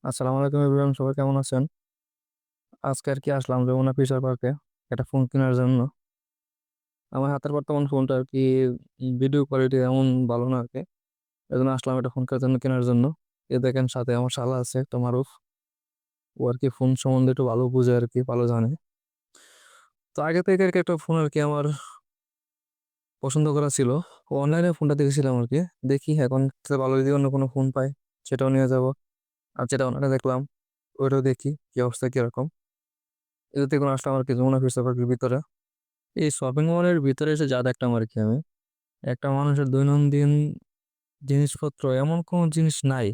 আসসালামু আলাইকুম এভরিওয়ান, সবাই কেমন আছেন? আজকে আর কি আসলাম যমুনা ফিউচার পার্কে একটা ফোন কেনার জন্য। আমার হাতের বর্তমান ফোনটা আর কি ভিডিও কোয়ালিটি এমন ভালো না আর কি। এজন্য আসলাম একটা ফোন কেনার জন্য। এ দেখেন সাথে আমার শালা আছে একটা মারুফ। ও আর কি ফোন সম্বন্ধে একটু ভালো বুঝে আর কি, ভালো জানে। তো আগে থেকে আর কি একটা ফোন আর কি আমার পছন্দ করা ছিল। অনলাইনে ফোনটা দেখেছিলাম আর কি। দেখি এখন থেকে ভালো যদি অন্য কোনো ফোন পাই সেটাও নিয়ে যাব। আর যেটা অনলাইনে দেখলাম ওইটাও দেখি কি অবস্থা কিরকম। এটা দেখুন আসলাম আর কি যমুনা ফিউচার পার্কের ভিতরে। এই শপিং মলের ভিতরে এসে যা দেখলাম আর কি আমি, একটা মানুষের দৈনন্দিন জিনিসপত্র এমন কোনো জিনিস নাই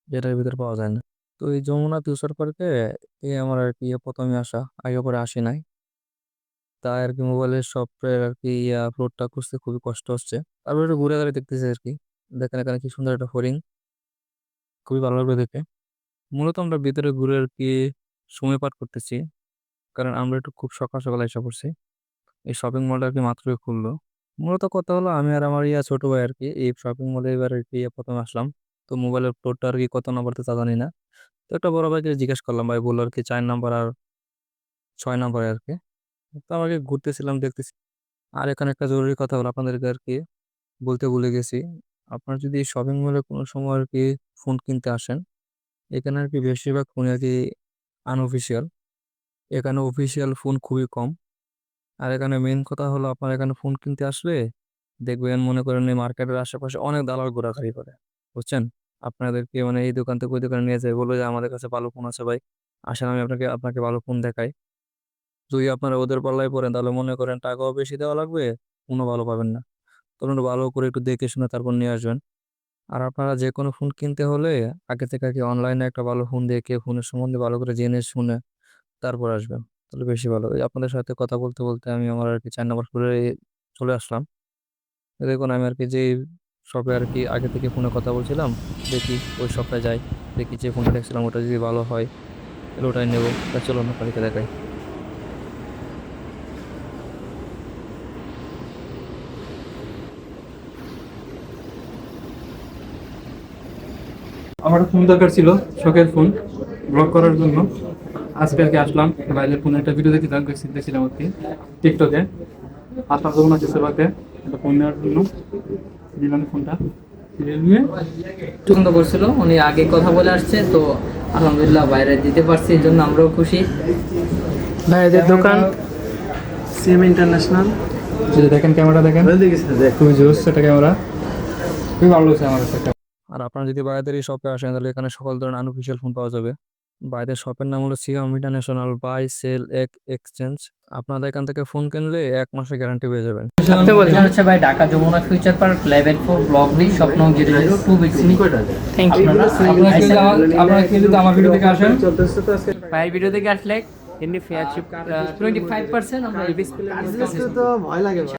যেটার ভিতরে পাওয়া যায় না। তো এই যমুনা ফিউচার পার্কে এই আমার আর কি প্রথমে আসা, আগে পরে আসি নাই। তাই আর কি মোবাইলের শপের আর কি ফ্লোরটা খুঁজতে খুবই কষ্ট হচ্ছে। তারপরে একটু ঘুরে ঘুরে দেখতেছি আর কি। দেখেন এখানে কি সুন্দর একটা হরিণ, খুবই ভালো লাগবে দেখে। মূলত আমরা ভিতরে ঘুরে আর কি সময় পার করতেছি, কারণ আমরা একটু খুব সকাল সকাল এসে পড়ছি। এই শপিং মলটা আর কি মাত্রই খুললো। মূলত কথা হলো আমি আর আমার ছোট ভাই আর কি এই শপিং মলে এবার আর কি প্রথমে আসলাম। তো মোবাইলের ফ্লোরটা আর কি কত নাম্বার তো তা জানি না। তো একটা বড় ভাইকে জিজ্ঞেস করলাম, ভাই বললো আর কি 4 নাম্বার আর 6 নাম্বার আর কি। তো আমাকে ঘুরতেছিলাম দেখতেছি। আর এখানে একটা জরুরি কথা হলো আপনাদেরকে আর কি বলতে ভুলে গেছি। আপনার যদি শপিং মলে কোনো সময় আর কি ফোন কিনতে আসেন, এখানে আর কি বেশিরভাগ ফোন আর কি আনঅফিসিয়াল। এখানে অফিসিয়াল ফোন খুবই কম। আর এখানে মেইন কথা হলো আপনার এখানে ফোন কিনতে আসলে দেখবেন, মনে করেন এই মার্কেটের আশেপাশে অনেক দালাল ঘোরাঘুরি করে, বুঝছেন? আপনাদেরকে মানে এই দোকান থেকে ওই দোকানে নিয়ে যায়, বলে যে আমাদের কাছে ভালো ফোন আছে ভাই, আসেন আমি আপনাকে আপনাকে ভালো ফোন দেখাই। যদি আপনারা ওদের পাল্লায় পড়েন তাহলে মনে করেন টাকাও বেশি দেওয়া লাগবে, ফোনও ভালো পাবেন না। তখন একটু ভালো করে একটু দেখে শুনে তারপর নিয়ে আসবেন। আর আপনারা যে কোনো ফোন কিনতে হলে আগে থেকে আর কি অনলাইনে একটা ভালো ফোন দেখে ফোনের সম্বন্ধে ভালো করে জেনে শুনে তারপর আসবেন, তাহলে বেশি ভালো। এই আপনাদের সাথে কথা বলতে বলতে আমি আমার আর কি 4 নম্বর ফ্লোরে চলে আসলাম। এই দেখুন আমি আর কি যে শপে আর কি আগে থেকে ফোনে কথা বলছিলাম, দেখি ওই শপটা যাই, দেখি যে ফোনটা দেখছিলাম ওটা যদি ভালো হয় তাহলে ওটাই নেবো। তা চলুন আপনাদেরকে দেখাই। আমার ফোন দরকার ছিল, শখের ফোন, ব্লগ করার জন্য। আজকে আর কি আসলাম, বাইরের ফোনে একটা ভিডিও দেখছিলাম আর কি টিকটকে। আসলাম তখন আছে সেবাতে একটা ফোন নেওয়ার জন্য, নিলাম ফোনটা। রিয়েলমি পছন্দ করছিল, উনি আগে কথা বলে আসছে তো আলহামদুলিল্লাহ বাইরে দিতে পারছি, এই জন্য আমরাও খুশি। ভাইদের দোকান সিএম ইন্টারন্যাশনাল। যদি দেখেন ক্যামেরা দেখেন, খুবই জোস একটা ক্যামেরা, খুবই ভালো লাগছে আমার কাছে। আর আপনারা যদি বাইরের এই শপে আসেন তাহলে এখানে সকল ধরনের আনঅফিসিয়াল ফোন পাওয়া যাবে। বাইরের শপের নাম হলো সিয়াম ইন্টারন্যাশনাল বাই সেল এক্সচেঞ্জ। আপনাদের এখান থেকে ফোন কিনলে 1 মাসের গ্যারান্টি পেয়ে যাবেন। আপনি বলেন। এটা হচ্ছে ভাই Dhaka Jamuna future park level 4 block D স্বপ্ন 002 থ্যাংক ইউ। আপনারা কি যদি আমার ভিডিও থেকে আসেন, ভাই ভিডিও থেকে আসলে এমনি ফেয়ারশিপ 25% আমরা এই ডিসপ্লে তো ভয় লাগে।